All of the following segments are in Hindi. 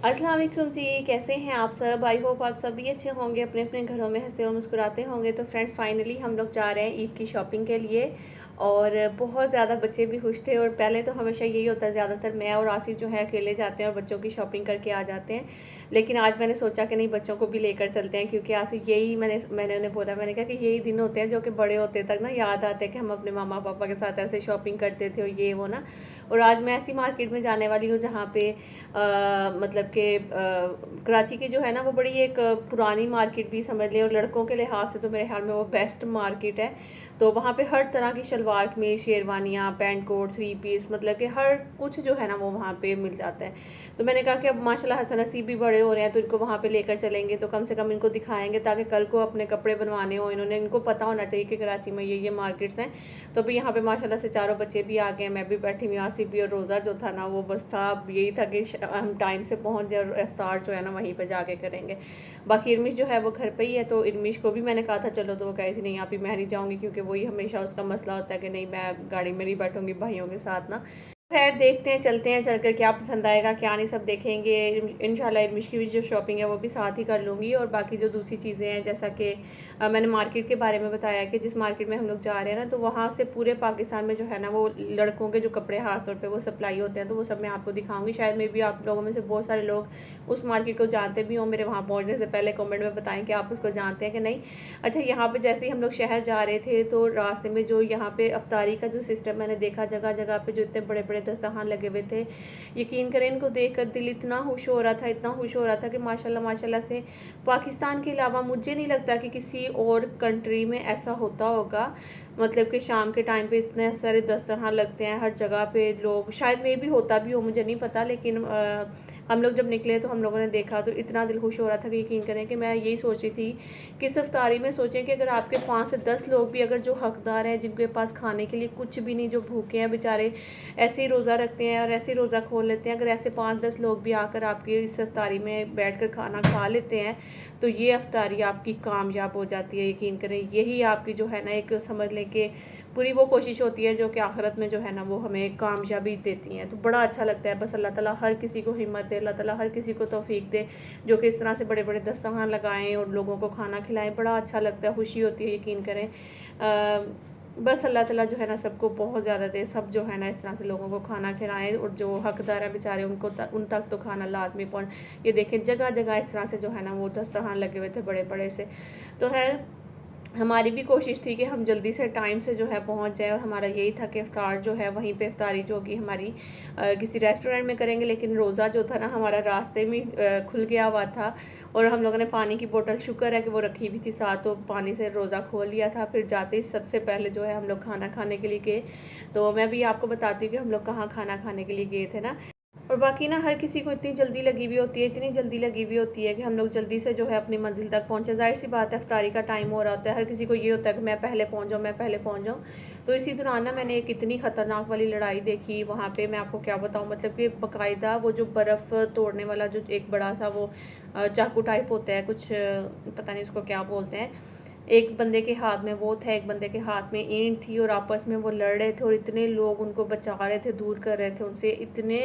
अस्सलाम वालेकुम जी, कैसे हैं आप सब। आई होप आप सभी अच्छे होंगे, अपने अपने घरों में हंसते और मुस्कुराते होंगे। तो फ्रेंड्स, फाइनली हम लोग जा रहे हैं ईद की शॉपिंग के लिए और बहुत ज़्यादा बच्चे भी खुश थे। और पहले तो हमेशा यही होता है, ज़्यादातर मैं और आसिफ जो है अकेले जाते हैं और बच्चों की शॉपिंग करके आ जाते हैं। लेकिन आज मैंने सोचा कि नहीं, बच्चों को भी लेकर चलते हैं, क्योंकि आसिफ यही मैंने उन्हें बोला, मैंने कहा कि यही दिन होते हैं जो कि बड़े होते तक ना याद आते हैं कि हम अपने मामा पापा के साथ ऐसे शॉपिंग करते थे और ये वो ना। और आज मैं ऐसी मार्केट में जाने वाली हूँ जहाँ पे मतलब कि कराची की जो है ना वो बड़ी एक पुरानी मार्केट भी समझ लें, और लड़कों के लिहाज से तो मेरे ख्याल में वो बेस्ट मार्केट है। तो वहाँ पे हर तरह की शलवार कमीज, शेरवानियाँ, पैंट कोट, थ्री पीस, मतलब कि हर कुछ जो है ना वो वहाँ पे मिल जाता है। तो मैंने कहा कि अब माशाल्लाह हसन नसीब भी बड़े हो रहे हैं, तो इनको वहाँ पे लेकर चलेंगे, तो कम से कम इनको दिखाएंगे ताकि कल को अपने कपड़े बनवाने हो इनको पता होना चाहिए कि कराची में ये मार्केट्स हैं। तो अभी यहाँ पे माशाल्लाह से चारों बच्चे भी आ गए, मैं भी बैठी हुई, आसिफ भी। और रोज़ा जो था ना वो बस था, अब यही था कि हम टाइम से पहुँच जाए और इफ्तार जो है ना वहीं पर जाके करेंगे। बाकी इरमिश जो है वो घर पे ही है, तो इरमिश को भी मैंने कहा था चलो, तो वो कही थी नहीं आप ही, मैं नहीं जाऊँगी, क्योंकि वही हमेशा उसका मसला होता है कि नहीं मैं गाड़ी में नहीं बैठूँगी भाइयों के साथ ना। खैर देखते हैं, चलते हैं, चल कर क्या पसंद आएगा क्या नहीं सब देखेंगे। इंशाल्लाह इरमिश की भी जो शॉपिंग है वो भी साथ ही कर लूँगी। और बाकी जो दूसरी चीज़ें हैं, जैसा कि मैंने मार्केट के बारे में बताया कि जिस मार्केट में हम लोग जा रहे हैं ना, तो वहाँ से पूरे पाकिस्तान में जो है ना वो लड़कों के जो कपड़े खास तौर पे वो सप्लाई होते हैं, तो वो सब मैं आपको दिखाऊंगी। शायद मे भी आप लोगों में से बहुत सारे लोग उस मार्केट को जानते भी हों। मेरे वहाँ पहुँचने से पहले कमेंट में बताएं कि आप उसको जानते हैं कि नहीं। अच्छा, यहाँ पे जैसे ही हम लोग शहर जा रहे थे तो रास्ते में जो यहाँ पे अफ्तारी का जो सिस्टम मैंने देखा, जगह जगह पे जो इतने बड़े बड़े दस्तरखान लगे हुए थे, यकीन करें इनको देखकर दिल इतना खुश हो रहा था, इतना खुश हो रहा था कि माशाल्लाह माशाल्लाह से पाकिस्तान के अलावा मुझे नहीं लगता कि किसी और कंट्री में ऐसा होता होगा। मतलब कि शाम के टाइम पे इतने सारे दस्तरखान लगते हैं हर जगह पे, लोग शायद में भी होता भी हो, मुझे नहीं पता। लेकिन हम लोग जब निकले तो हम लोगों ने देखा तो इतना दिल खुश हो रहा था कि यकीन करें कि मैं यही सोच रही थी कि इस इफ्तारी में सोचें कि अगर आपके 5 से 10 लोग भी अगर जो हकदार हैं, जिनके पास खाने के लिए कुछ भी नहीं, जो भूखे हैं बेचारे, ऐसे ही रोज़ा रखते हैं और ऐसे ही रोज़ा खोल लेते हैं, अगर ऐसे 5-10 लोग भी आकर आपकी इस इफ्तारी में बैठ कर खाना खा लेते हैं, तो ये इफ्तारी आपकी कामयाब हो जाती है। यकीन करें, यही आपकी जो है ना एक समझ लें कि पूरी वो कोशिश होती है जो कि आखिरत में जो है ना वो हमें कामयाबी देती हैं। तो बड़ा अच्छा लगता है। बस अल्लाह ताला हर किसी को हिम्मत दे, अल्लाह ताला हर किसी को तौफीक दे, जो कि इस तरह से बड़े बड़े दस्तरखान लगाएं और लोगों को खाना खिलाएं। बड़ा अच्छा लगता है, खुशी होती है, यकीन करें। बस अल्लाह ताला जो है ना सबको बहुत ज़्यादा दे, सब जो है ना इस तरह से लोगों को खाना खिलाएं, और जो हकदार है बेचारे उन तक तो खाना लाजमी पहुँच। ये देखें जगह जगह इस तरह से जो है ना वो दस्तरखान लगे हुए थे बड़े बड़े से। तो है, हमारी भी कोशिश थी कि हम जल्दी से टाइम से जो है पहुंच जाए, और हमारा यही था कि इफ्तार जो है वहीं पे इफ्तारी जो होगी हमारी किसी रेस्टोरेंट में करेंगे। लेकिन रोज़ा जो था ना हमारा रास्ते में खुल गया हुआ था, और हम लोगों ने पानी की बोतल, शुक्र है कि वो रखी हुई थी साथ, तो पानी से रोज़ा खोल लिया था। फिर जाते ही सबसे पहले जो है हम लोग खाना खाने के लिए गए। तो मैं भी आपको बताती हूँ कि हम लोग कहाँ खाना खाने के लिए गए थे ना। और बाकी ना हर किसी को इतनी जल्दी लगी हुई होती है, इतनी जल्दी लगी हुई होती है कि हम लोग जल्दी से जो है अपनी मंजिल तक पहुंचे। जाहिर सी बात है, इफ्तारी का टाइम हो रहा होता है, हर किसी को ये होता है कि मैं पहले पहुंच जाऊँ, मैं पहले पहुंच जाऊँ। तो इसी दौरान ना मैंने एक इतनी ख़तरनाक वाली लड़ाई देखी वहाँ पे, मैं आपको क्या बताऊँ। मतलब कि बाकायदा वो जो बर्फ़ तोड़ने वाला जो एक बड़ा सा वो चाकू टाइप होता है, कुछ पता नहीं उसको क्या बोलते हैं, एक बंदे के हाथ में वो था, एक बंदे के हाथ में ईंट थी, और आपस में वो लड़ रहे थे, और इतने लोग उनको बचा रहे थे, दूर कर रहे थे उनसे, इतने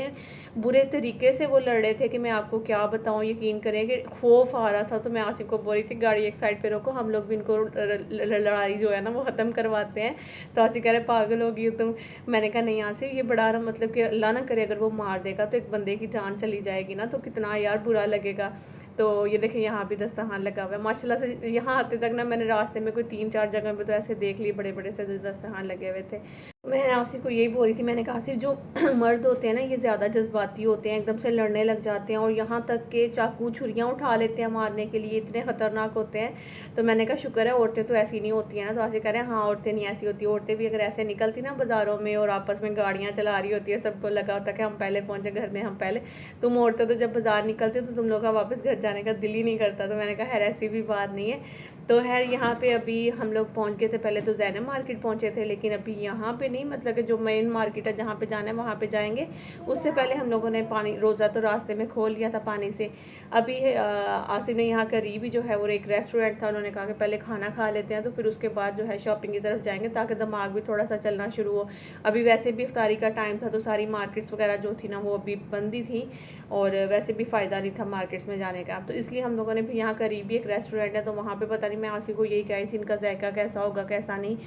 बुरे तरीके से वो लड़ रहे थे कि मैं आपको क्या बताऊं। यकीन करें कि खौफ आ रहा था। तो मैं आसिफ को बोल रही थी गाड़ी एक साइड पे रोको, हम लोग भी इनको लड़ाई जो है ना वो ख़त्म करवाते हैं। तो आसिफ कह रहे पागल होगी तुम। मैंने कहा नहीं आसिफ, ये बड़ा मतलब कि अल्लाह ना करे अगर वो मार देगा तो एक बंदे की जान चली जाएगी ना, तो कितना यार बुरा लगेगा। तो ये देखें यहाँ भी दस्तरखान लगा हुआ है माशाल्लाह से। यहाँ आते तक ना मैंने रास्ते में कोई 3-4 जगह पे तो ऐसे देख लिए, बड़े बड़े से दस्तरखान लगे हुए थे। मैं आसिफ को यही बोल रही थी, मैंने कहा आसिफ जो मर्द होते हैं ना ये ज़्यादा जज्बाती होते हैं, एकदम से लड़ने लग जाते हैं, और यहाँ तक के चाकू छुरियाँ उठा लेते हैं मारने के लिए, इतने ख़तरनाक होते हैं। तो मैंने कहा शुक्र है औरतें तो ऐसी नहीं होती हैं ना। तो आसिफ कह रहे हैं हाँ औरतें नहीं ऐसी होती, औरतें भी अगर ऐसे निकलती ना बाज़ारों में और आपस में गाड़ियाँ चला रही होती है, सबको लगा होता है कि हम पहले पहुँचे घर में, हम पहले। तुम औरतें तो जब बाज़ार निकलते हो तो तुम लोग का वापस घर जाने का दिल ही नहीं करता। तो मैंने कहा खैर ऐसी भी बात नहीं है। तो खैर यहाँ पे अभी हम लोग पहुँच गए थे। पहले तो ज़ैनब मार्केट पहुँचे थे, लेकिन अभी यहाँ पे नहीं, मतलब कि जो मेन मार्केट है जहाँ पे जाना है वहाँ पे जाएंगे। उससे पहले हम लोगों ने पानी रोज़ा तो रास्ते में खोल लिया था पानी से। अभी आसिफ ने यहाँ करीब ही जो है वो एक रेस्टोरेंट था, उन्होंने कहा कि पहले खाना खा लेते हैं तो फिर उसके बाद जो है शॉपिंग की तरफ जाएंगे, ताकि दिमाग भी थोड़ा सा चलना शुरू हो। अभी वैसे भी इफ्तारी का टाइम था तो सारी मार्केट्स वगैरह जो थी ना वो अभी बंद ही थी, और वैसे भी फ़ायदा नहीं था मार्केट्स में जाने का। तो इसलिए हम लोगों ने भी यहाँ करीब ही एक रेस्टोरेंट है, तो वहाँ पे पता नहीं, मैं आसिफ को यही कही थी इनका जायका कैसा होगा कैसा नहीं।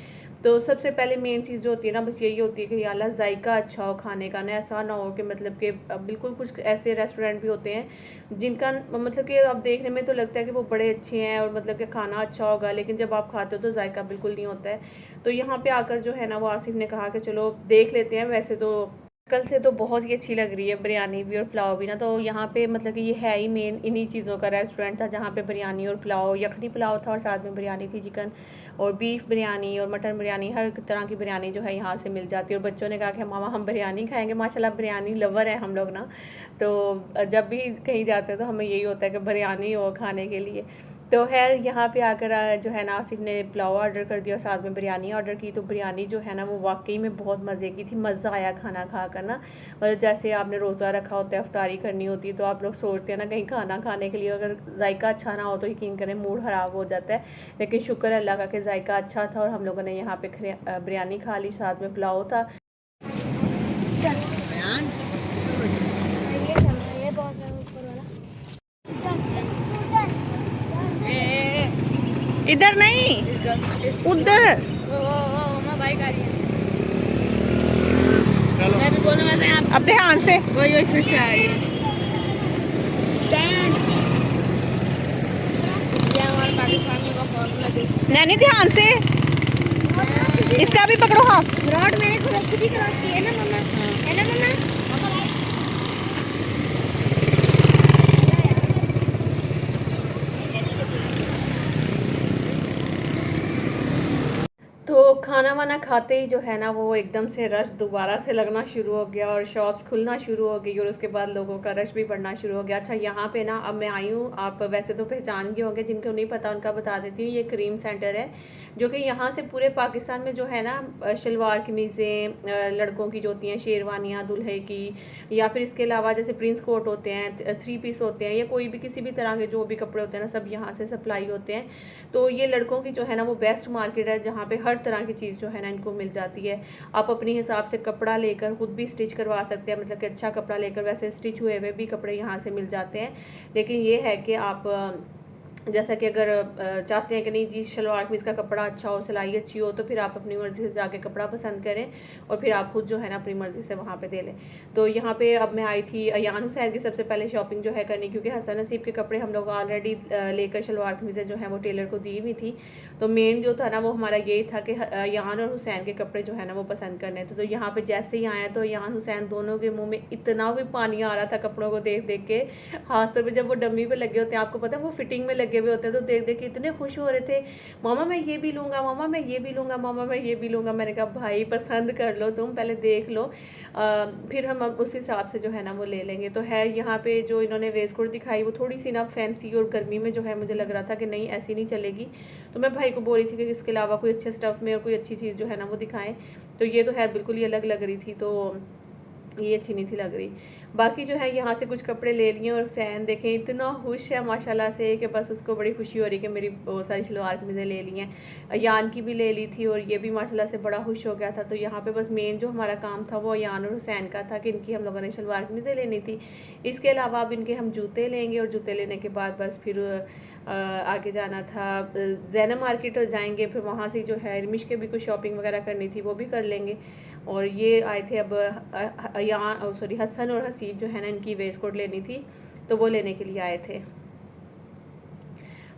तो सबसे पहले मेन चीज़ जो होती है ना बस यही होती है कि अल्लाह जायका अच्छा हो खाने का, ना ऐसा ना हो कि मतलब कि बिल्कुल कुछ ऐसे रेस्टोरेंट भी होते हैं जिनका मतलब कि अब देखने में तो लगता है कि वो बड़े अच्छे हैं और मतलब कि खाना अच्छा होगा, लेकिन जब आप खाते हो तो जायका बिल्कुल नहीं होता है। तो यहाँ पे आकर जो है ना वो आसिफ ने कहा कि चलो देख लेते हैं। वैसे तो कल से तो बहुत ही अच्छी लग रही है बिरयानी भी और पुलाव भी ना। तो यहाँ पे मतलब कि ये है ही मेन इन्हीं चीज़ों का रेस्टोरेंट था, जहाँ पे बिरयानी और पुलाव, यखनी पुलाव था और साथ में बिरयानी थी, चिकन और बीफ बिरयानी और मटन बिरयानी, हर तरह की बिरयानी जो है यहाँ से मिल जाती है। और बच्चों ने कहा कि मामा हम बिरयानी खाएंगे, माशाल्लाह बिरयानी लवर है हम लोग ना। तो जब भी कहीं जाते हैं तो हमें यही होता है कि बिरयानी हो खाने के लिए। तो खैर यहाँ पे आकर जो है ना आसिफ ने पुलाव ऑर्डर कर दिया और साथ में बिरयानी ऑर्डर की। तो बिरयानी जो है ना वो वाकई में बहुत मज़े की थी, मज़ा आया खाना खा कर ना। और जैसे आपने रोज़ा रखा होता है, अफ्तारी करनी होती है, तो आप लोग सोचते हैं ना कहीं खाना खाने के लिए, अगर जायका अच्छा ना हो तो यकीन करें मूड ख़राब हो जाता है। लेकिन शुक्र अल्लाह का कि जायका अच्छा था और हम लोगों ने यहाँ पे बिरयानी खा ली, साथ में पुलाव था। इधर नहीं, उधर बाइक आ रही है। मैं भी बोलने वाला है, अब ध्यान से वही फिर से आ रही है। हमारे पाकिस्तानियों का फॉर्मूला देखो, नहीं ध्यान से इसका भी पकड़ो हाथ। रोड मैंने खुद ही क्रॉस की है ना मम्मा, है ना मम्मा। तो खाना वाना खाते ही जो है ना वो एकदम से रश दोबारा से लगना शुरू हो गया और शॉप्स खुलना शुरू हो गई और उसके बाद लोगों का रश भी बढ़ना शुरू हो गया। अच्छा यहाँ पे ना अब मैं आई हूँ, आप वैसे तो पहचान गए होंगे, जिनको नहीं पता उनका बता देती हूँ। ये करीम सेंटर है जो कि यहाँ से पूरे पाकिस्तान में जो है ना शलवार कमीज़ें लड़कों की जो होती हैं, शेरवानियाँ दूल्हे की, या फिर इसके अलावा जैसे प्रिंस कोट होते हैं, 3 पीस होते हैं, या कोई भी किसी भी तरह के जो भी कपड़े होते हैं ना सब यहाँ से सप्लाई होते हैं। तो ये लड़कों की जो है ना वो बेस्ट मार्केट है, जहाँ पे हर तरह की चीज़ जो है ना इनको मिल जाती है। आप अपने हिसाब से कपड़ा लेकर खुद भी स्टिच करवा सकते हैं, मतलब कि अच्छा कपड़ा लेकर, वैसे स्टिच हुए हुए भी कपड़े यहाँ से मिल जाते हैं। लेकिन ये है कि आप जैसा कि अगर चाहते हैं कि नहीं जी शलवार कमीज़ का कपड़ा अच्छा हो, सिलाई अच्छी हो, तो फिर आप अपनी मर्ज़ी से जाके कपड़ा पसंद करें और फिर आप खुद जो है ना अपनी मर्ज़ी से वहाँ पे दे लें। तो यहाँ पे अब मैं आई थी अयान हुसैन की सबसे पहले शॉपिंग जो है करनी, क्योंकि हसन नसीब के कपड़े हम लोग ऑलरेडी लेकर शलवार कमीज़ें जो है वो टेलर को दी हुई थी। तो मेन जो था ना वो हमारा यही था कि अयान और हुसैन के कपड़े जो है ना वो पसंद करने थे। तो यहाँ पर जैसे ही आया तो अयान हुसैन दोनों के मुँह में इतना भी पानी आ रहा था कपड़ों को देख देख के। खासतौर पर जब वो डमी पर लगे होते हैं, आपको पता है वो फिटिंग में लगे हुए होते हैं, तो देख देख के इतने खुश हो रहे थे, मामा मैं ये भी लूँगा, मामा मैं ये भी लूँगा, मामा मैं ये भी लूँगा। मैंने कहा भाई पसंद कर लो, तुम पहले देख लो, फिर हम उस हिसाब से जो है ना वो ले लेंगे। तो है यहाँ पे जो इन्होंने वेस्ट कोट दिखाई वो थोड़ी सी ना फैंसी और गर्मी में जो है मुझे लग रहा था कि नहीं ऐसी नहीं चलेगी। तो मैं भाई को बोल रही थी कि इसके अलावा कोई अच्छे स्टफ़ में और कोई अच्छी चीज़ जो है ना वो दिखाएं। तो ये तो है बिल्कुल ही अलग लग रही थी, तो ये अच्छी नहीं थी लग रही। बाकी जो है यहाँ से कुछ कपड़े ले लिए और हुसैन देखें इतना खुश है माशाल्लाह से कि बस उसको बड़ी खुशी हो रही कि मेरी बहुत सारी शलवार कमीज़ें ले ली हैं। यान की भी ले ली थी और ये भी माशाल्लाह से बड़ा खुश हो गया था। तो यहाँ पे बस मेन जो हमारा काम था वो यान और हुसैन का था कि इनकी हम लोगों ने शलवार कमीज़ें लेनी थी। इसके अलावा अब इनके हम जूते लेंगे और जूते लेने के बाद बस फिर आगे जाना था, ज़ैनब मार्केट जाएंगे, फिर वहाँ से जो है रिमिश के भी कुछ शॉपिंग वगैरह करनी थी वो भी कर लेंगे। और ये आए थे अब यहाँ सॉरी हसन और हसीब जो है ना इनकी वेस्ट कोट लेनी थी, तो वो लेने के लिए आए थे।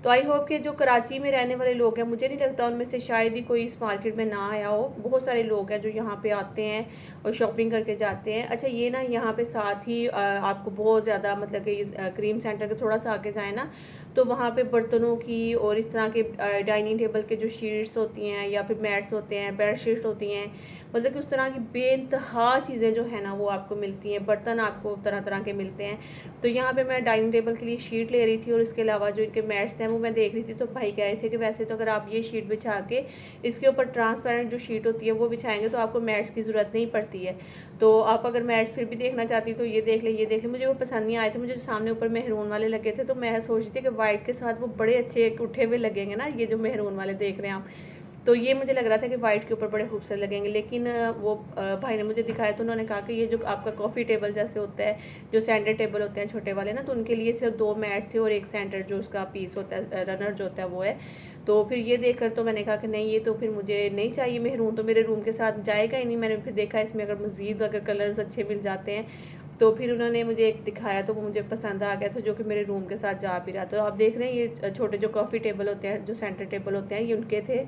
तो आई होप कि जो कराची में रहने वाले लोग हैं, मुझे नहीं लगता उनमें से शायद ही कोई इस मार्केट में ना आया हो। बहुत सारे लोग हैं जो यहाँ पे आते हैं और शॉपिंग करके जाते हैं। अच्छा ये ना यहाँ पे साथ ही आपको बहुत ज़्यादा मतलब कि क्रीम सेंटर के थोड़ा सा आगे जाए ना तो वहाँ पे बर्तनों की और इस तरह के डाइनिंग टेबल के जो शीट्स होती हैं या फिर मैट्स होते हैं, बेड शीट होती हैं, मतलब कि उस तरह की बेइंतहा चीज़ें जो है ना वो आपको मिलती हैं। बर्तन आपको तरह तरह के मिलते हैं। तो यहाँ पे मैं डाइनिंग टेबल के लिए शीट ले रही थी और इसके अलावा जो इनके मैट्स हैं वो मैं देख रही थी तो भाई कह रहे थे कि वैसे तो अगर आप ये शीट बिछा के इसके ऊपर ट्रांसपेरेंट जो शीट होती है वो बिछाएंगे तो आपको मैट्स की ज़रूरत नहीं पड़ती है। तो आप अगर मैट्स फिर भी देखना चाहती तो ये देख ले, ये देख ले। मुझे वो पसंद नहीं आए थे, मुझे जो सामने ऊपर मेहरून वाले लगे थे तो मैं सोच रही थी कि वाइट के साथ वो बड़े अच्छे उठे हुए लगेंगे ना, ये जो मेहरून वाले देख रहे हैं आप। तो ये मुझे लग रहा था कि वाइट के ऊपर बड़े खूबसूरत लगेंगे, लेकिन वो भाई ने मुझे दिखाया तो उन्होंने कहा कि ये जो आपका कॉफ़ी टेबल जैसे होता है, जो सेंटर टेबल होते हैं छोटे वाले ना, तो उनके लिए सिर्फ 2 मैट थे और एक सेंटर जो उसका पीस होता है, रनर जो होता है वो है। तो फिर ये देखकर तो मैंने कहा कि नहीं, ये तो फिर मुझे नहीं चाहिए, मेहरून तो मेरे रूम के साथ जाएगा ही नहीं। मैंने फिर देखा इसमें अगर मज़ीद अगर कलर्स अच्छे मिल जाते हैं तो फिर उन्होंने मुझे एक दिखाया तो वो मुझे पसंद आ गया था, जो कि मेरे रूम के साथ जा भी रहा। तो आप देख रहे हैं ये छोटे जो कॉफ़ी टेबल होते हैं, जो सेंटर टेबल होते हैं, ये उनके थे।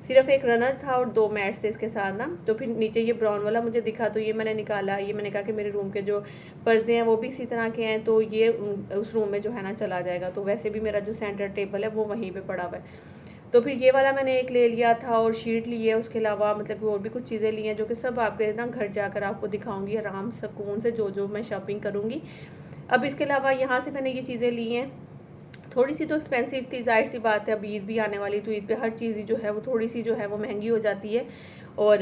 सिर्फ एक रनर था और 2 मैट्स थे इसके साथ ना। तो फिर नीचे ये ब्राउन वाला मुझे दिखा तो ये मैंने निकाला। ये मैंने कहा कि मेरे रूम के जो पर्दे हैं वो भी इसी तरह के हैं, तो ये उस रूम में जो है ना चला जाएगा। तो वैसे भी मेरा जो सेंटर टेबल है वो वहीं पर पड़ा हुआ है। तो फिर ये वाला मैंने एक ले लिया था और शीट ली है। उसके अलावा मतलब और भी कुछ चीज़ें ली हैं जो कि सब आपके ना घर जाकर आपको दिखाऊंगी आराम सुकून से, जो मैं शॉपिंग करूँगी। अब इसके अलावा यहाँ से मैंने ये चीज़ें ली हैं, थोड़ी सी तो एक्सपेंसिव थी, जाहिर सी बात है, अब ईद भी आने वाली, तो ईद पे हर चीज़ जो है वो थोड़ी सी जो है वो महंगी हो जाती है। और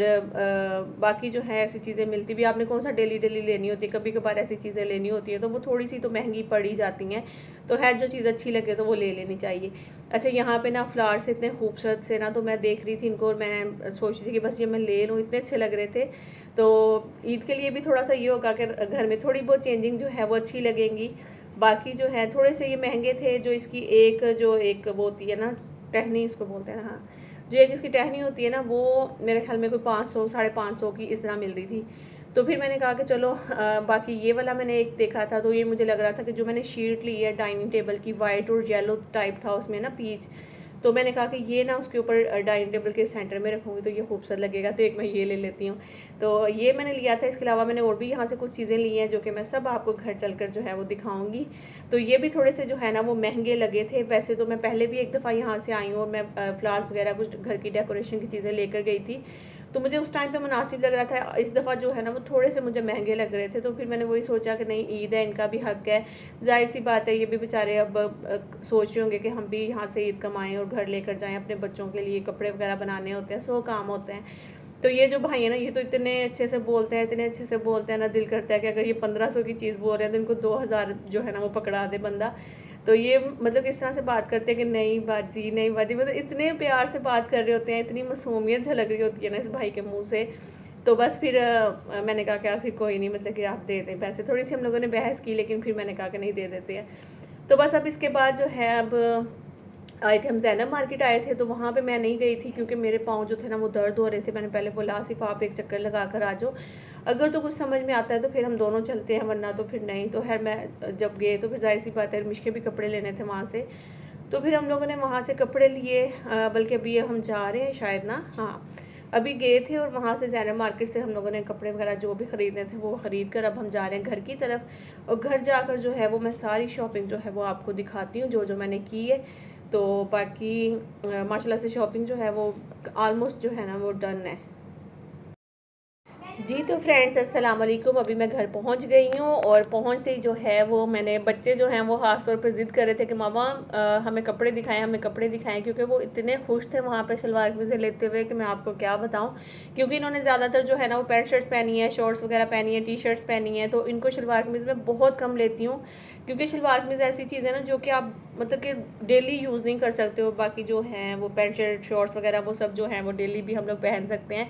बाकी जो है ऐसी चीज़ें मिलती भी, आपने कौन सा डेली डेली लेनी होती है, कभी कभार ऐसी चीज़ें लेनी होती है तो वो थोड़ी सी तो महंगी पड़ ही जाती हैं। तो है जो चीज़ अच्छी लगे तो वो ले लेनी चाहिए। अच्छा, यहाँ पे ना फ्लावर्स इतने खूबसूरत से ना, तो मैं देख रही थी इनको और मैं सोच रही थी कि बस ये मैं ले लूँ, इतने अच्छे लग रहे थे। तो ईद के लिए भी थोड़ा सा ये होगा कि घर में थोड़ी बहुत चेंजिंग जो है वो अच्छी लगेंगी। बाकी जो है थोड़े से ये महंगे थे। जो इसकी एक वो होती है ना टहनी, इसको बोलते हैं ना, हाँ, जो एक इसकी टहनी होती है ना, वो मेरे ख्याल में कोई 500 550 की इस तरह मिल रही थी। तो फिर मैंने कहा कि चलो बाकी ये वाला मैंने एक देखा था तो ये मुझे लग रहा था कि जो मैंने शीट ली है डाइनिंग टेबल की, वाइट और येलो टाइप था उसमें ना पीच, तो मैंने कहा कि ये ना उसके ऊपर डाइनिंग टेबल के सेंटर में रखूँगी तो ये खूबसूरत लगेगा, तो एक मैं ये ले लेती हूँ। तो ये मैंने लिया था। इसके अलावा मैंने और भी यहाँ से कुछ चीज़ें ली हैं जो कि मैं सब आपको घर चलकर जो है वो दिखाऊंगी। तो ये भी थोड़े से जो है ना वो महंगे लगे थे। वैसे तो मैं पहले भी एक दफ़ा यहाँ से आई हूँ और मैं फ्लावर्स वगैरह कुछ घर की डेकोरेशन की चीज़ें लेकर गई थी, तो मुझे उस टाइम पे मुनासिब लग रहा था। इस दफ़ा जो है ना वो थोड़े से मुझे महंगे लग रहे थे, तो फिर मैंने वही सोचा कि नहीं, ईद है, इनका भी हक है, जाहिर सी बात है, ये भी बेचारे अब सोच रहे होंगे कि हम भी यहाँ से ईद कमाएं और घर लेकर जाएं, अपने बच्चों के लिए कपड़े वगैरह बनाने होते हैं, 100 काम होते हैं। तो ये जो भाई है ना, ये तो इतने अच्छे से बोलते हैं, इतने अच्छे से बोलते हैं ना, दिल करता है कि अगर ये 1500 की चीज़ बोल रहे हैं तो इनको 2000 जो है ना वो पकड़ा दे बंदा। तो ये मतलब इस तरह से बात करते हैं कि नहीं बाजी, नहीं बाजी, मतलब इतने प्यार से बात कर रहे होते हैं, इतनी मासूमियत झलक रही होती है ना इस भाई के मुंह से। तो बस फिर मैंने कहा कि ऐसी कोई नहीं, मतलब कि आप दे दें पैसे। थोड़ी सी हम लोगों ने बहस की, लेकिन फिर मैंने कहा कि नहीं, दे देते हैं। तो बस अब इसके बाद जो है, अब आए थे हम ज़ैनब मार्केट आए थे, तो वहाँ पे मैं नहीं गई थी क्योंकि मेरे पाँव जो थे ना वो दर्द हो रहे थे। मैंने पहले बोला आसिफ आप एक चक्कर लगा कर आ जाओ, अगर तो कुछ समझ में आता है तो फिर हम दोनों चलते हैं, वरना तो फिर नहीं। तो खैर मैं जब गए तो फिर जाहिर सी बात है मिश के भी कपड़े लेने थे वहाँ से, तो फिर हम लोगों ने वहाँ से कपड़े लिए। बल्कि अभी हम जा रहे हैं शायद ना, हाँ अभी गए थे और वहाँ से ज़ैनब मार्केट से हम लोगों ने कपड़े वगैरह जो भी ख़रीदने थे वो ख़रीद कर अब हम जा रहे हैं घर की तरफ। और घर जाकर जो है वो मैं सारी शॉपिंग जो है वो आपको दिखाती हूँ, जो मैंने की है। तो बाकी माशाल्लाह से शॉपिंग जो है वो ऑलमोस्ट जो है ना वो डन है जी। तो फ्रेंड्स अस्सलाम वालेकुम, अभी मैं घर पहुंच गई हूँ और पहुंचते ही जो है वो मैंने बच्चे जो हैं वो खास तौर पर ज़िद कर रहे थे कि मामा हमें कपड़े दिखाएं, हमें कपड़े दिखाएं, क्योंकि वो इतने खुश थे वहाँ पे शलवार कमीज़ें लेते हुए कि मैं आपको क्या बताऊँ। क्योंकि इन्होंने ज़्यादातर जो है ना वो पैंट शर्ट्स पहनी है, शॉर्ट्स वगैरह पहनी है, टी शर्ट्स पहनी है, तो इनको शलवार कमीज़ में बहुत कम लेती हूँ, क्योंकि शलवार कमीज़ ऐसी चीज़ है ना जो कि आप मतलब कि डेली यूज़ नहीं कर सकते हो। बाकी जो हैं वो पैंट शर्ट शॉर्ट्स वगैरह वो सब जो हैं वो डेली भी हम लोग पहन सकते हैं,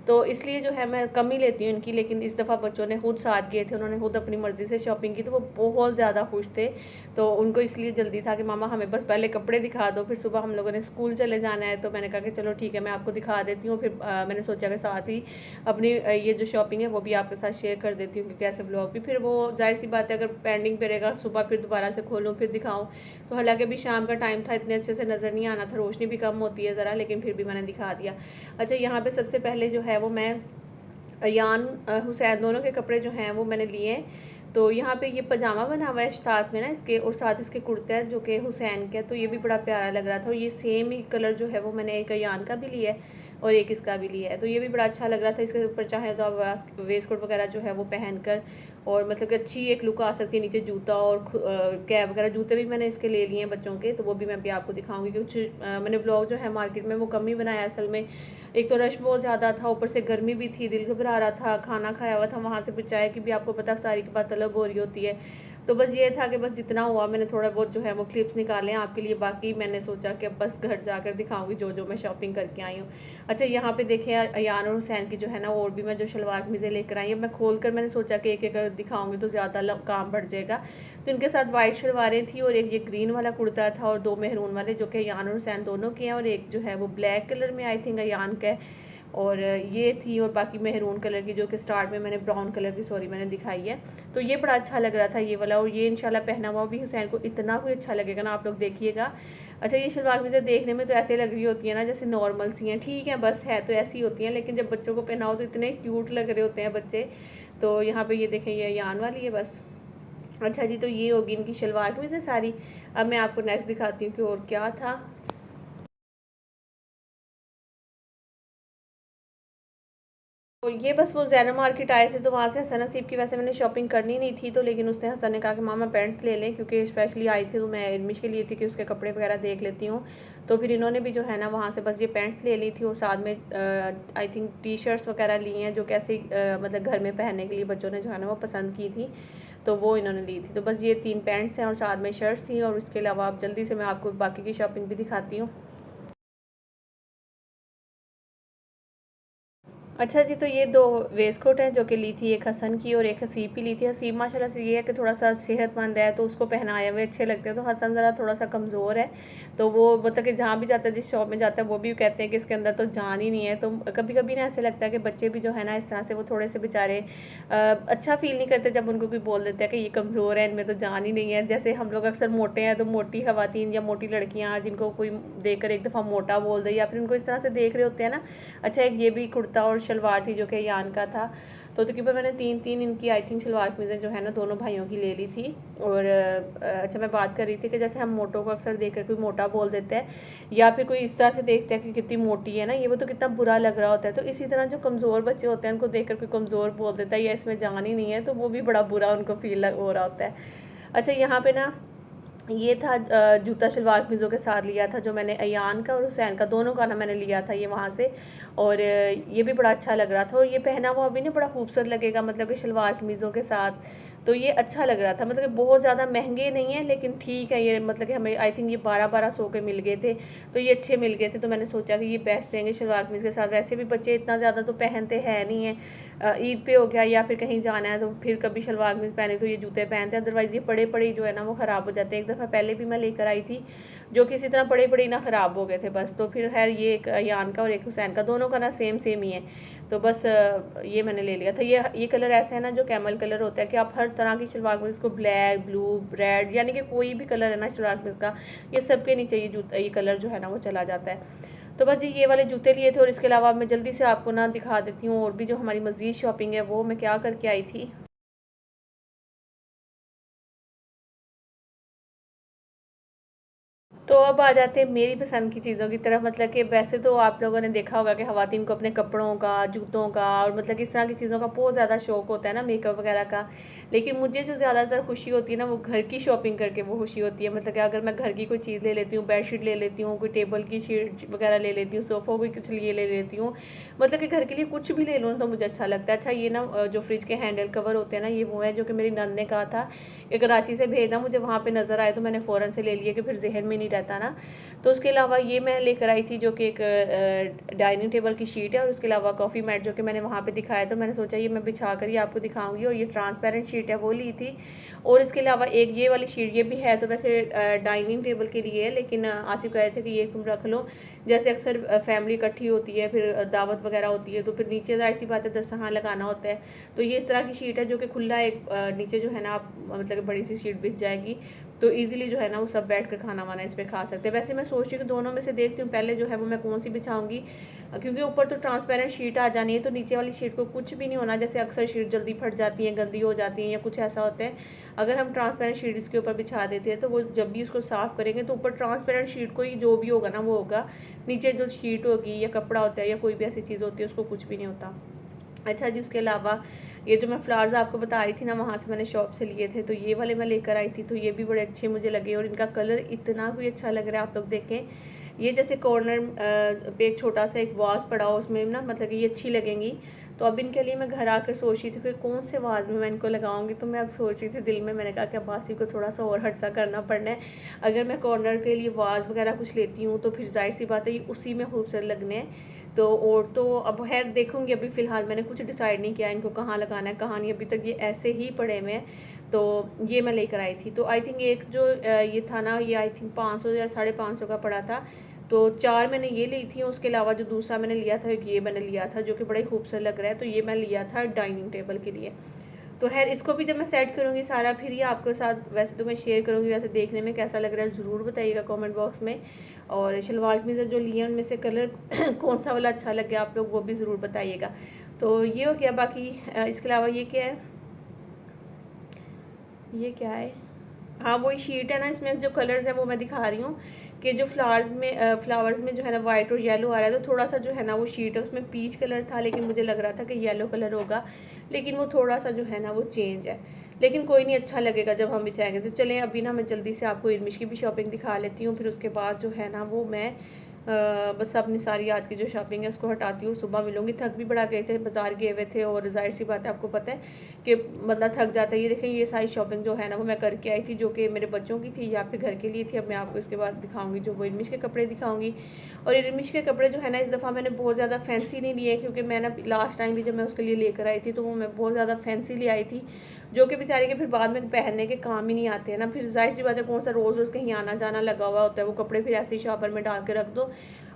तो इसलिए जो है मैं कम ही लेती हूँ इनकी। लेकिन इस दफ़ा बच्चों ने खुद साथ गए थे, उन्होंने खुद अपनी मर्ज़ी से शॉपिंग की, तो वो बहुत ज़्यादा खुश थे। तो उनको इसलिए जल्दी था कि मामा हमें बस पहले कपड़े दिखा दो, फिर सुबह हम लोगों ने स्कूल चले जाना है। तो मैंने कहा कि चलो ठीक है, मैं आपको दिखा देती हूँ। फिर मैंने सोचा कि साथ ही अपनी ये जो शॉपिंग है वो भी आपके साथ शेयर कर देती हूँ, क्योंकि ऐसे ब्लॉग भी फिर वो जाहिर सी बात है अगर पेंडिंग पे रहेगा, सुबह फिर दोबारा से खोलूँ फिर दिखाऊँ। तो हालांकि अभी शाम का टाइम था, इतने अच्छे से नज़र नहीं आना था, रोशनी भी कम होती है ज़रा, लेकिन फिर भी मैंने दिखा दिया। अच्छा, यहाँ पर सबसे पहले जो है वो मैं अयान हुसैन दोनों के कपड़े जो हैं वो मैंने लिए। तो यहाँ पे ये पजामा बना हुआ है साथ में ना इसके, और साथ इसके कुर्ते हैं जो कि हुसैन के, तो ये भी बड़ा प्यारा लग रहा था। और ये सेम ही कलर जो है वो मैंने एक अयान का भी लिया है, और एक इसका भी लिया है। तो ये भी बड़ा अच्छा लग रहा था। इसके ऊपर चाहे तो आप वेस्ट कोट वगैरह जो है वो पहन कर और मतलब कि अच्छी एक लुक आ सकती है। नीचे जूता और कैप वगैरह, जूते भी मैंने इसके ले लिए हैं बच्चों के, तो वो भी मैं अभी आपको दिखाऊंगी। कुछ मैंने ब्लॉग जो है मार्केट में वो कम ही बनाया असल में। एक तो रश बहुत ज़्यादा था, ऊपर से गर्मी भी थी, दिल घबरा रहा था, खाना खाया हुआ था वहाँ से, फिर चाय की भी आपको पता इफ्तारी के बाद तलब हो रही होती है। तो बस ये था कि बस जितना हुआ मैंने थोड़ा बहुत जो है वो क्लिप्स निकाले हैं आपके लिए। बाकी मैंने सोचा कि अब बस घर जाकर दिखाऊंगी जो जो मैं शॉपिंग करके आई हूँ। अच्छा, यहाँ पे देखें अयान और हुसैन की जो है ना, और भी मैं जो शलवार कमीज़ें लेकर आई हूँ, मैं खोल कर मैंने सोचा कि एक एक दिखाऊंगी तो ज़्यादा काम बढ़ जाएगा। तो इनके साथ वाइट शलवारें थी और एक ये ग्रीन वाला कुर्ता था और दो मेहरून वाले जो कि अयान और हुसैन दोनों के हैं, और एक जो है वो ब्लैक कलर में आई थिंक अयान का है और ये थी, और बाकी मेहरून कलर की जो कि स्टार्ट में मैंने ब्राउन कलर की सॉरी मैंने दिखाई है। तो ये बड़ा अच्छा लग रहा था ये वाला, और ये इंशाल्लाह पहना हुआ भी हुसैन को इतना कोई अच्छा लगेगा ना, आप लोग देखिएगा। अच्छा, ये शलवार कमीज़ें देखने में तो ऐसे लग रही होती है ना जैसे नॉर्मल सी हैं, ठीक है बस है तो ऐसी होती हैं, लेकिन जब बच्चों को पहनाओ तो इतने क्यूट लग रहे होते हैं बच्चे। तो यहाँ पे ये देखें, ये यान वाली है बस। अच्छा जी, तो ये होगी इनकी शलवार कमीज़ें सारी। अब मैं आपको नेक्स्ट दिखाती हूँ कि और क्या था। तो ये बस वो ज़ैना मार्केट आए थे, तो वहाँ से हसन नसीब की वैसे मैंने शॉपिंग करनी नहीं थी, तो लेकिन उसने हसन ने कहा कि मामा पैंट्स ले लें, क्योंकि स्पेशली आई थी तो मैं इर्मिश के लिए थी कि उसके कपड़े वगैरह देख लेती हूँ। तो फिर इन्होंने भी जो है ना वहाँ से बस ये पैंट्स ले ली थी और साथ में आई थिंक टी शर्ट्स वगैरह ली हैं जो कैसे मतलब घर में पहनने के लिए बच्चों ने जो है ना वो पसंद की थी, तो वो इन्होंने ली थी। तो बस ये 3 पैंट्स हैं और साथ में शर्ट्स थी, और उसके अलावा आप जल्दी से मैं आपको बाकी की शॉपिंग भी दिखाती हूँ। अच्छा जी, तो ये 2 वेस्ट कोट हैं जो कि ली थी, एक हसन की और एक हसीब की ली थी। हसीब माशाल्लाह से ये है कि थोड़ा सा सेहतमंद है तो उसको पहनाए हुए अच्छे लगते हैं, तो हसन ज़रा थोड़ा सा कमज़ोर है, तो वो मतलब कि जहाँ भी जाता है जिस शॉप में जाता है वो भी कहते हैं कि इसके अंदर तो जान ही नहीं है। तो कभी कभी ना ऐसे लगता है कि बच्चे भी जो है ना इस तरह से वो थोड़े से बेचारे अच्छा फील नहीं करते जब उनको कोई बोल देते हैं कि ये कमज़ोर है, इनमें तो जान ही नहीं है। जैसे हम लोग अक्सर मोटे हैं तो मोटी खवातीन या मोटी लड़कियाँ जिनको कोई देखकर एक दफ़ा मोटा बोल दे या फिर उनको इस तरह से देख रहे होते हैं ना। अच्छा, एक ये भी कुर्ता और शलवार थी जो कि यान का था। तो तकरीबन मैंने 3 इनकी आई थिंक शलवार कमीज़ें जो है ना दोनों भाइयों की ले ली थी। और अच्छा, मैं बात कर रही थी कि जैसे हम मोटों को अक्सर देखकर कोई मोटा बोल देता है या फिर कोई इस तरह से देखते हैं कि कितनी मोटी है ना ये, वो तो कितना बुरा लग रहा होता है। तो इसी तरह जो कमज़ोर बच्चे होते हैं उनको देखकर कोई कमज़ोर बोल देता है या इसमें जान ही नहीं है, तो वो भी बड़ा बुरा उनको फील हो रहा होता है। अच्छा, यहाँ पे ना ये था जूता शलवार कमीज़ों के साथ लिया था जो मैंने अयान का और हुसैन का दोनों का ना मैंने लिया था ये वहाँ से, और ये भी बड़ा अच्छा लग रहा था। और ये पहना हुआ भी ना बड़ा खूबसूरत लगेगा मतलब कि शलवार कमीज़ों के साथ, तो ये अच्छा लग रहा था। मतलब कि बहुत ज़्यादा महंगे नहीं है लेकिन ठीक है, ये मतलब कि हमें आई थिंक ये 1200 के मिल गए थे, तो ये अच्छे मिल गए थे। तो मैंने सोचा कि ये बेस्ट रहेंगे शलवार कमीज़ के साथ। वैसे भी बच्चे इतना ज़्यादा तो पहनते हैं नहीं है, ईद पे हो गया या फिर कहीं जाना है तो फिर कभी शलवार कमीज़ पहने तो ये जूते पहनते हैं, अदरवाइज़ ये पड़े पड़े जो है ना वो ख़राब हो जाते हैं। एक दफ़ा पहले भी मैं लेकर आई थी जो किसी तरह पड़े पड़े ना ख़राब हो गए थे बस। तो फिर खैर ये एक यान का और एक हुसैन का दोनों का ना सेम सेम ही है, तो बस ये मैंने ले लिया था। ये कलर ऐसा है ना जो कैमल कलर होता है कि आप हर तरह की शलवार कमीज़ को ब्लैक ब्लू रेड यानी कि कोई भी कलर है ना शलवार कमीज़ का, ये सबके नीचे ये कलर जो है ना वो चला जाता है। तो बस जी ये वाले जूते लिए थे, और इसके अलावा मैं जल्दी से आपको ना दिखा देती हूँ और भी जो हमारी मज़ीद शॉपिंग है वो मैं क्या करके आई थी। तो अब आ जाते हैं मेरी पसंद की चीज़ों की तरफ। मतलब कि वैसे तो आप लोगों ने देखा होगा कि ख़वातीन को अपने कपड़ों का, जूतों का और मतलब कि इस तरह की चीज़ों का बहुत ज़्यादा शौक होता है ना, मेकअप वगैरह का। लेकिन मुझे जो ज़्यादातर खुशी होती है ना वो घर की शॉपिंग करके वो खुशी होती है। मतलब कि अगर मैं घर की कोई चीज़ ले लेती हूँ, बेडशीट ले लेती हूँ, कोई टेबल की शीट वगैरह ले लेती हूँ, सोफ़ा भी कुछ लिए ले लेती हूँ, मतलब कि घर के लिए कुछ भी ले लूँ तो मुझे अच्छा लगता है। अच्छा, ये ना जो फ्रिज के हैंडल कवर होते हैं ना, ये वो है जो कि मेरी नंद ने कहा था कि कराची से भेजना, मुझे वहाँ पर नज़र आए तो मैंने फ़ौरन से ले लिया कि फिर जहन में नहीं रहता ना। तो उसके अलावा ये मैं लेकर आई थी जो कि एक डाइनिंग टेबल की शीट है, और उसके अलावा कॉफ़ी मैट जो कि मैंने वहाँ पे दिखाया, तो मैंने सोचा ये मैं बिछा कर ही आपको दिखाऊंगी। और ये ट्रांसपेरेंट शीट है वो ली थी, और इसके अलावा एक ये वाली शीट, ये भी है तो वैसे डाइनिंग टेबल के लिए है, लेकिन आसिफ कहे थे कि ये तुम रख लो, जैसे अक्सर फैमिली इकट्ठी होती है फिर दावत वगैरह होती है तो फिर नीचे जाहिर सी बात है दस्तरखान लगाना होता है। तो ये इस तरह की शीट है जो कि खुला एक नीचे जो है ना आप मतलब बड़ी सी शीट बिछ जाएगी, तो ईजिली जो है ना वो सब बैठ कर खाना वाना इस पर खा सकते हैं। वैसे मैं सोच रही हूँ कि दोनों में से देखती हूँ पहले जो है वो मैं कौन सी बिछाऊँगी, क्योंकि ऊपर तो ट्रांसपेरेंट शीट आ जानी है, तो नीचे वाली शीट को कुछ भी नहीं होना। जैसे अक्सर शीट जल्दी फट जाती है, गंदी हो जाती है या कुछ ऐसा होता है, अगर हम ट्रांसपेरेंट शीट इसके ऊपर बिछा देते हैं तो वो जब भी उसको साफ़ करेंगे तो ऊपर ट्रांसपेरेंट शीट को ही जो भी होगा ना वो होगा, नीचे जो शीट होगी या कपड़ा होता है या कोई भी ऐसी चीज़ होती है उसको कुछ भी नहीं होता। अच्छा जी, उसके अलावा ये जो मैं फ्लावर्स आपको बता रही थी ना, वहाँ से मैंने शॉप से लिए थे, तो ये वाले मैं लेकर आई थी, तो ये भी बड़े अच्छे मुझे लगे और इनका कलर इतना भी अच्छा लग रहा है। आप लोग देखें, ये जैसे कॉर्नर पे एक छोटा सा एक वाज पड़ा हो उसमें ना, मतलब कि ये अच्छी लगेंगी। तो अब इनके लिए मैं घर आकर सोच रही थी कि कौन से वाज में मैं इनको लगाऊंगी, तो मैं अब सोच रही थी दिल में, मैंने कहा कि अब्बासी को थोड़ा सा और हट सा करना पड़ना है। अगर मैं कॉर्नर के लिए वाज वगैरह कुछ लेती हूँ तो फिर जाहिर सी बात है ये उसी में खूबसूरत लगने हैं। तो और तो अब खैर देखूंगी, अभी फ़िलहाल मैंने कुछ डिसाइड नहीं किया इनको कहाँ लगाना है कहाँ नहीं, अभी तक ये ऐसे ही पड़े हुए हैं। तो ये मैं लेकर आई थी। तो आई थिंक एक जो ये था ना, ये आई थिंक 500 या 550 का पड़ा था। तो 4 मैंने ये ली थी, उसके अलावा जो दूसरा मैंने लिया था एक ये मैंने लिया था जो कि बड़ा ही खूबसूरत लग रहा है। तो ये मैं लिया था डाइनिंग टेबल के लिए। तो खैर इसको भी जब मैं सेट करूँगी सारा फिर ये आपके साथ वैसे तो मैं शेयर करूँगी। वैसे देखने में कैसा लग रहा है ज़रूर बताइएगा कमेंट बॉक्स में। और शलवार कमीज़ जो लिए हैं उनमें से कलर कौन सा वाला अच्छा लगे आप लोग वो भी ज़रूर बताइएगा। तो ये हो गया। बाकी इसके अलावा ये क्या है, ये क्या है, हाँ वही शीट है ना, इसमें जो कलर्स हैं वो मैं दिखा रही हूँ कि जो फ्लावर्स में जो है ना वाइट और येलो आ रहा है। तो थोड़ा सा जो है ना वो शीट है उसमें पीच कलर था, लेकिन मुझे लग रहा था कि येलो कलर होगा, लेकिन वो थोड़ा सा जो है ना वो चेंज है। लेकिन कोई नहीं, अच्छा लगेगा जब हम बिछाएंगे। तो चलें अभी ना मैं जल्दी से आपको इरमिश की भी शॉपिंग दिखा लेती हूँ, फिर उसके बाद जो है ना वो मैं बस अपनी सारी आज की जो शॉपिंग है उसको हटाती हूँ। सुबह मिलूँगी, थक भी बड़ा गए थे, बाज़ार गए हुए थे और जाहिर सी बात है आपको पता है कि बंदा थक जाता है। ये देखें, ये सारी शॉपिंग जो है ना वो मैं करके आई थी, जो कि मेरे बच्चों की थी या फिर घर के लिए थी। अब मैं आपको इसके बाद दिखाऊंगी जो वो इरमिश के कपड़े दिखाऊंगी। और इरमिश के कपड़े जो है ना इस दफ़ा मैंने बहुत ज़्यादा फैंसी नहीं लिए, क्योंकि मैं ना लास्ट टाइम भी जब मैं उसके लिए लेकर आई थी तो वो मैं बहुत ज़्यादा फैंसी ले आई थी, जो कि बेचारे के फिर बाद में पहनने के काम ही नहीं आते हैं ना। फिर जाहिर सी बात है कौन सा रोज़ रोज़ कहीं आना जाना लगा हुआ होता है, वो कपड़े फिर ऐसे ही शॉपर में डाल के रख दो।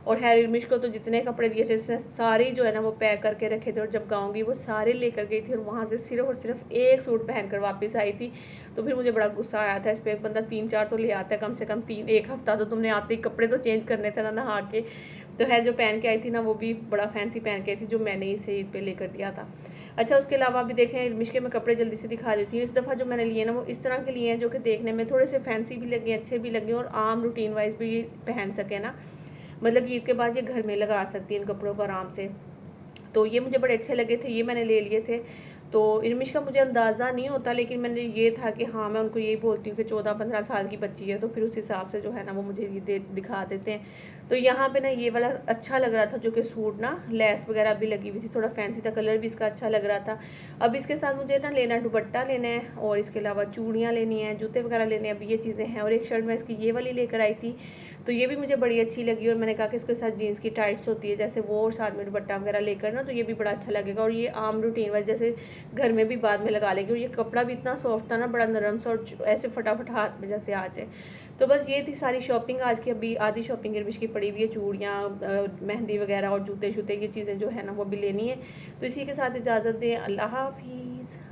और हैर इरमिश को तो जितने कपड़े दिए थे इसने सारे जो है ना वो पैक करके रखे थे, और जब गाँव गई वो सारे लेकर गई थी और वहाँ से सिर्फ और सिर्फ एक सूट पहन कर वापस आई थी। तो फिर मुझे बड़ा गुस्सा आया था इस पर। बंदा 3-4 तो ले आता है कम से कम, 1 हफ्ता तो तुमने आते ही कपड़े तो चेंज करने थे ना नहा के। तो है जो पहन के आई थी ना वो भी बड़ा फैंसी पहन के आई थी, जो मैंने इसे ईद पे लेकर दिया था। अच्छा, उसके अलावा भी देखें इरमिश के मैं कपड़े जल्दी से दिखा देती हूँ। इस दफ़ा जो मैंने लिए ना वो इस तरह के लिए हैं जो कि देखने में थोड़े से फैंसी भी लगे, अच्छे भी लगे और आम रूटीन वाइज भी पहन सके ना, मतलब ईद के बाद ये घर में लगा सकती है इन कपड़ों को आराम से। तो ये मुझे बड़े अच्छे लगे थे, ये मैंने ले लिए थे। तो इरमिश का मुझे अंदाज़ा नहीं होता, लेकिन मैंने ये था कि हाँ मैं उनको यही बोलती हूँ कि 14-15 साल की बच्ची है, तो फिर उस हिसाब से जो है ना वो मुझे ये दिखा देते हैं। तो यहाँ पे ना ये वाला अच्छा लग रहा था, जो कि सूट ना लेस वगैरह भी लगी हुई थी, थोड़ा फैंसी था, कलर भी इसका अच्छा लग रहा था। अब इसके साथ मुझे ना लेना दुपट्टा लेना है और इसके अलावा चूड़ियाँ लेनी है, जूते वगैरह लेने हैं, अब ये चीज़ें हैं। और एक शर्ट मैं इसकी ये वाली लेकर आई थी, तो ये भी मुझे बड़ी अच्छी लगी और मैंने कहा कि इसके साथ जीन्स की टाइट्स होती है जैसे वो, और साथ में दुपट्टा वगैरह लेकर ना, तो ये भी बड़ा अच्छा लगेगा। और ये आम रूटीन वाइज जैसे घर में भी बाद में लगा लेगी। और ये कपड़ा भी इतना सॉफ्ट था ना, बड़ा नरम सा, और ऐसे फटाफट हाथ में जैसे आ जाए। तो बस ये थी सारी शॉपिंग आज की। अभी आधी शॉपिंग इरमिश की पड़ी हुई है, चूड़ियाँ, मेहंदी वगैरह और जूते शूते, ये चीज़ें जो है ना वो भी लेनी है। तो इसी के साथ इजाज़त दें, अल्लाह हाफिज़।